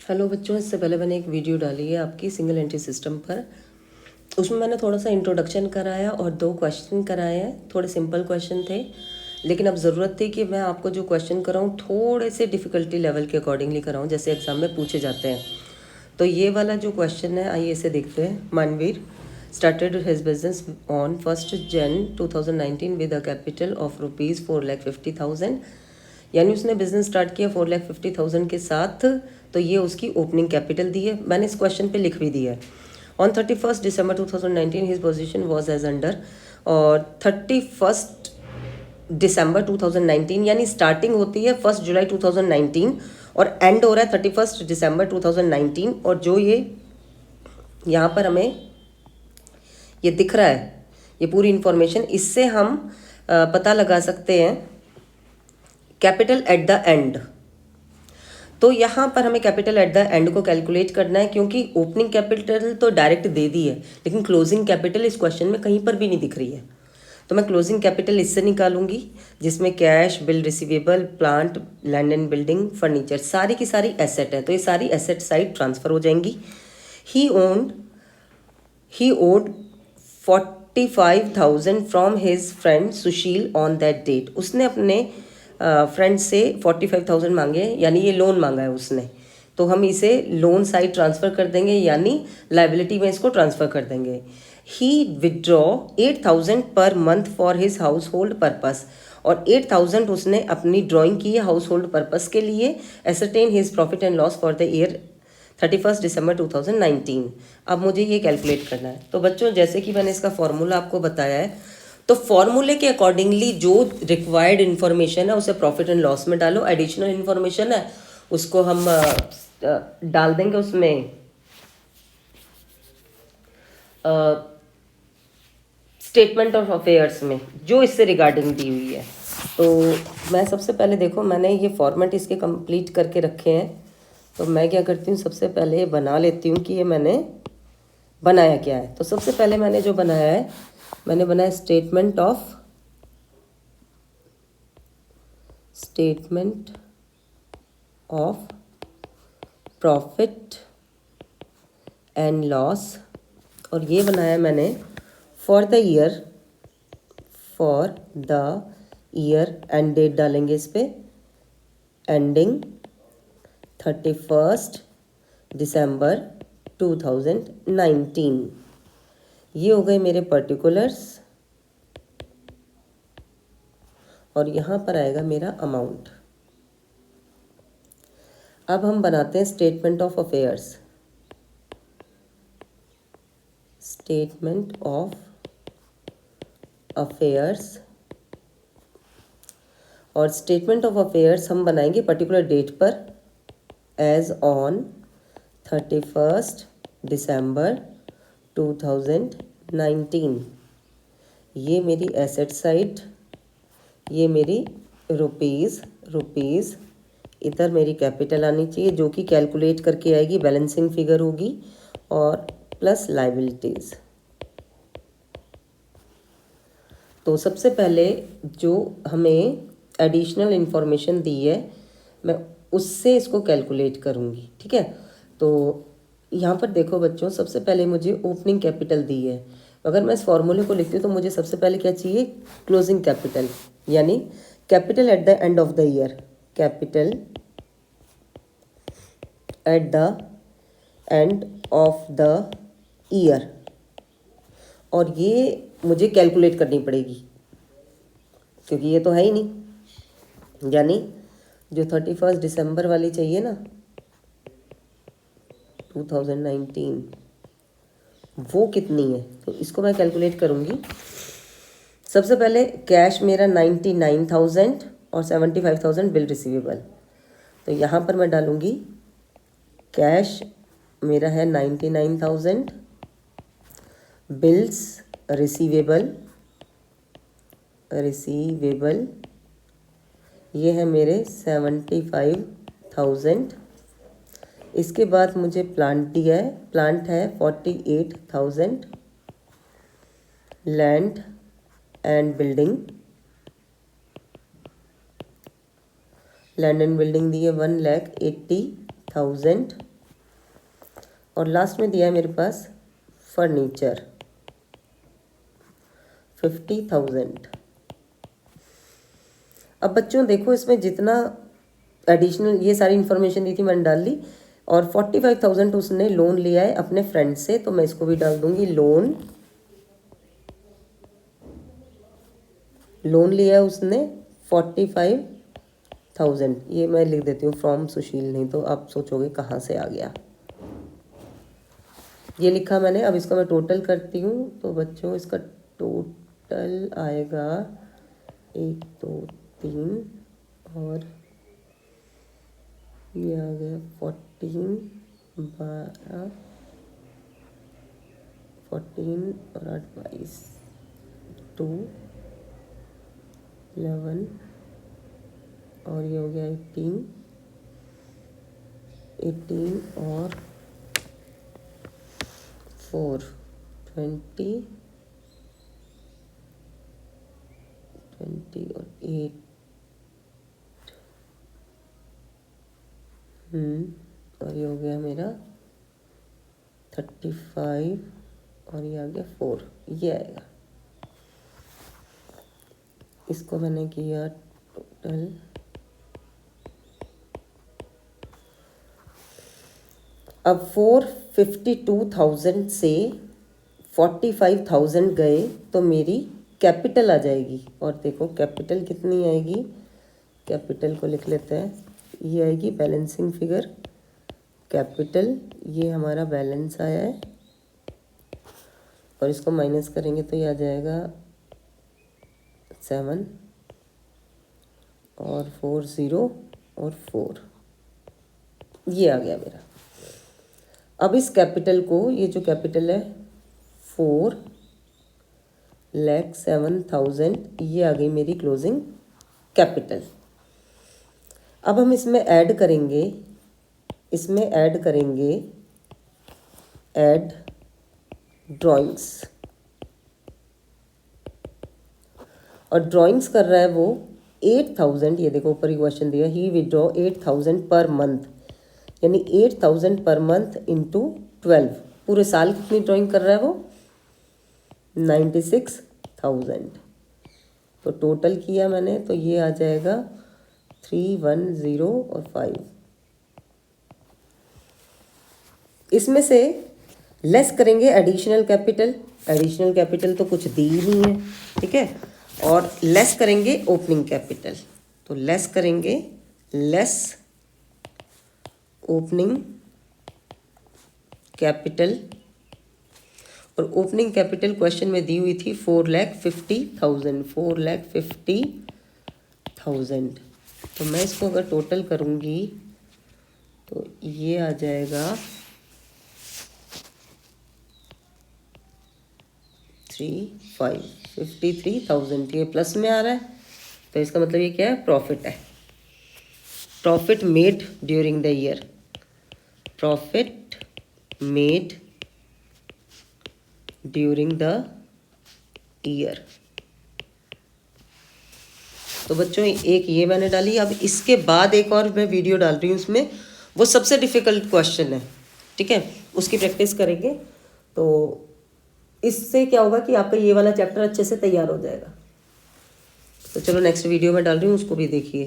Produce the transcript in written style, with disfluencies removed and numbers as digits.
Hello बच्चों, इससे पहले मैंने एक वीडियो डाली है आपकी सिंगल एंट्री सिस्टम पर। उसमें मैंने थोड़ा सा इंट्रोडक्शन कराया और 2 क्वेश्चन कराए हैं। थोड़े सिंपल क्वेश्चन थे, लेकिन अब ज़रूरत थी कि मैं आपको जो क्वेश्चन कराऊँ थोड़े से डिफ़िकल्टी लेवल के अकॉर्डिंगली कराऊँ, जैसे एग्ज़ाम में पूछे जाते हैं। तो ये वाला जो क्वेश्चन है, आइए इसे देखते हैं। Manveer started his business on 1st Jan 2019 with a capital of rupees 4,50,000। यानी उसने बिजनेस स्टार्ट किया 4,50,000 के साथ। तो ये उसकी ओपनिंग कैपिटल दी है, मैंने इस क्वेश्चन पे लिख भी दिया है। On 31st December 2019 his position was as under. और 31st December 2019 यानी स्टार्टिंग होती है 1 जुलाई 2019 और एंड हो रहा है 31st December 2019। और जो ये यहाँ पर हमें ये दिख रहा है, ये पूरी इंफॉर्मेशन, इससे हम पता लगा सकते हैं कैपिटल एट द एंड। तो यहाँ पर हमें कैपिटल एट द एंड को कैलकुलेट करना है, क्योंकि ओपनिंग कैपिटल तो डायरेक्ट दे दी है, लेकिन क्लोजिंग कैपिटल इस क्वेश्चन में कहीं पर भी नहीं दिख रही है। तो मैं क्लोजिंग कैपिटल इससे निकालूंगी, जिसमें cash, bill receivable, plant, land and building, furniture, सारी की सारी एसेट है। तो ये सारी एसेट साइड ट्रांसफर हो जाएंगी। He owed 45,000 from his friend Sushil on that date. उसने अपने फ्रेंड से 45,000 मांगे, यानी ये लोन मांगा है उसने। तो हम इसे लोन साइड ट्रांसफ़र कर देंगे, यानी लाइबिलिटी में इसको ट्रांसफ़र कर देंगे। ही withdraw 8,000 per month for his house hold purpose. और 8,000 उसने अपनी ड्राइंग की है हाउस होल्ड पर्पस के लिए। Ascertain his profit and loss for the year 31 दिसंबर 2019। अब मुझे ये कैलकुलेट करना है। तो बच्चों, जैसे कि मैंने इसका फॉर्मूला आपको बताया है, तो फॉर्मूले के अकॉर्डिंगली जो रिक्वायर्ड इन्फॉर्मेशन है उसे प्रॉफिट एंड लॉस में डालो। एडिशनल इन्फॉर्मेशन है उसको हम डाल देंगे उसमें स्टेटमेंट ऑफ अफेयर्स में, जो इससे रिगार्डिंग दी हुई है। तो मैं सबसे पहले, देखो मैंने ये फॉर्मेट इसके कंप्लीट करके रखे हैं। तो मैं क्या करती हूँ, सबसे पहले बना लेती हूँ कि ये मैंने बनाया क्या है। तो सबसे पहले मैंने जो बनाया है, मैंने बनाया statement of profit and loss. और ये बनाया मैंने for the year end date डालेंगे इस पे, एंडिंग 31 दिसंबर 2019। ये हो गए मेरे पर्टिकुलर्स, और यहाँ पर आएगा मेरा अमाउंट। अब हम बनाते हैं statement of affairs. Statement of affairs, और स्टेटमेंट ऑफ अफेयर्स हम बनाएंगे पर्टिकुलर डेट पर, एज ऑन 31 दिसंबर 2019। ये मेरी एसेट साइड, ये मेरी रुपीज़, इधर मेरी कैपिटल आनी चाहिए, जो कि कैलकुलेट करके आएगी, बैलेंसिंग फिगर होगी, और प्लस लाइबिलिटीज़। तो सबसे पहले जो हमें एडिशनल इन्फॉर्मेशन दी है, मैं उससे इसको कैलकुलेट करूँगी, ठीक है। तो यहाँ पर देखो बच्चों, सबसे पहले मुझे ओपनिंग कैपिटल दी है। अगर मैं इस फॉर्मूले को लिखती हूँ तो मुझे सबसे पहले क्या चाहिए, क्लोजिंग कैपिटल, यानी capital at the end of the year. Capital at the end of the year, और ये मुझे कैलकुलेट करनी पड़ेगी, क्योंकि ये तो है ही नहीं। यानी जो 31 दिसंबर वाली चाहिए ना 2019, वो कितनी है, तो इसको मैं कैलकुलेट करूँगी। सबसे पहले कैश मेरा 99,000 और 75,000 बिल रिसीवेबल। तो यहाँ पर मैं डालूँगी कैश मेरा है 99,000, बिल्स रिसीवेबल ये है मेरे 75,000। इसके बाद मुझे प्लांट दिया है, प्लांट है 48,000। लैंड एंड बिल्डिंग दी है 1,80,000। और लास्ट में दिया है मेरे पास फर्नीचर 50,000। अब बच्चों देखो इसमें जितना एडिशनल ये सारी इन्फॉर्मेशन दी थी मैंने डाल ली, और 45,000 उसने लोन लिया है अपने फ्रेंड से, तो मैं इसको भी डाल दूंगी लोन लिया है उसने 45,000। ये मैं लिख देती हूँ फ्रॉम सुशील, नहीं तो आप सोचोगे कहाँ से आ गया। ये लिखा मैंने। अब इसका मैं टोटल करती हूँ, तो बच्चों इसका टोटल आएगा 1 2 3 और ये आ गया 14 12 14 और 8 22 2 11 और ये हो गया 18 और 4 20 और 8 और ये हो गया मेरा 35 और ये आ गया 4, ये आएगा। इसको मैंने किया टोटल। अब 452,000 से 45,000 गए तो मेरी कैपिटल आ जाएगी। और देखो कैपिटल कितनी आएगी, कैपिटल को लिख लेते हैं। ये आएगी बैलेंसिंग फिगर कैपिटल, ये हमारा बैलेंस आया है, और इसको माइनस करेंगे तो ये आ जाएगा 7 और 4 0 और 4, ये आ गया मेरा। अब इस कैपिटल को, ये जो कैपिटल है 4,07,000, ये आ गई मेरी क्लोजिंग कैपिटल। अब हम इसमें ऐड करेंगे ऐड ड्राइंग्स, और ड्राइंग्स कर रहा है वो 8,000। ये देखो ऊपर ही क्वेश्चन दिया, ही विड्रॉ 8,000 पर मंथ, यानी 8,000 पर मंथ इंटू 12। पूरे साल कितनी ड्राइंग कर रहा है वो 96,000। तो टोटल किया मैंने तो ये आ जाएगा 310 और 5। इसमें से लेस करेंगे एडिशनल कैपिटल तो कुछ दी ही नहीं है, ठीक है, और लेस करेंगे ओपनिंग कैपिटल। तो लेस करेंगे ओपनिंग कैपिटल, और ओपनिंग कैपिटल क्वेश्चन में दी हुई थी 4,50,000। तो मैं इसको अगर टोटल करूँगी तो ये आ जाएगा 53,000। ये प्लस में आ रहा है, तो इसका मतलब ये क्या है, प्रॉफिट है। Profit made during the year, profit made during the year. तो बच्चों एक ये मैंने डाली। अब इसके बाद एक और मैं वीडियो डाल रही हूँ, उसमें वो सबसे डिफ़िकल्ट क्वेश्चन है, ठीक है, उसकी प्रैक्टिस करेंगे। तो इससे क्या होगा कि आपका ये वाला चैप्टर अच्छे से तैयार हो जाएगा। तो चलो नेक्स्ट वीडियो में डाल रही हूँ, उसको भी देखिए।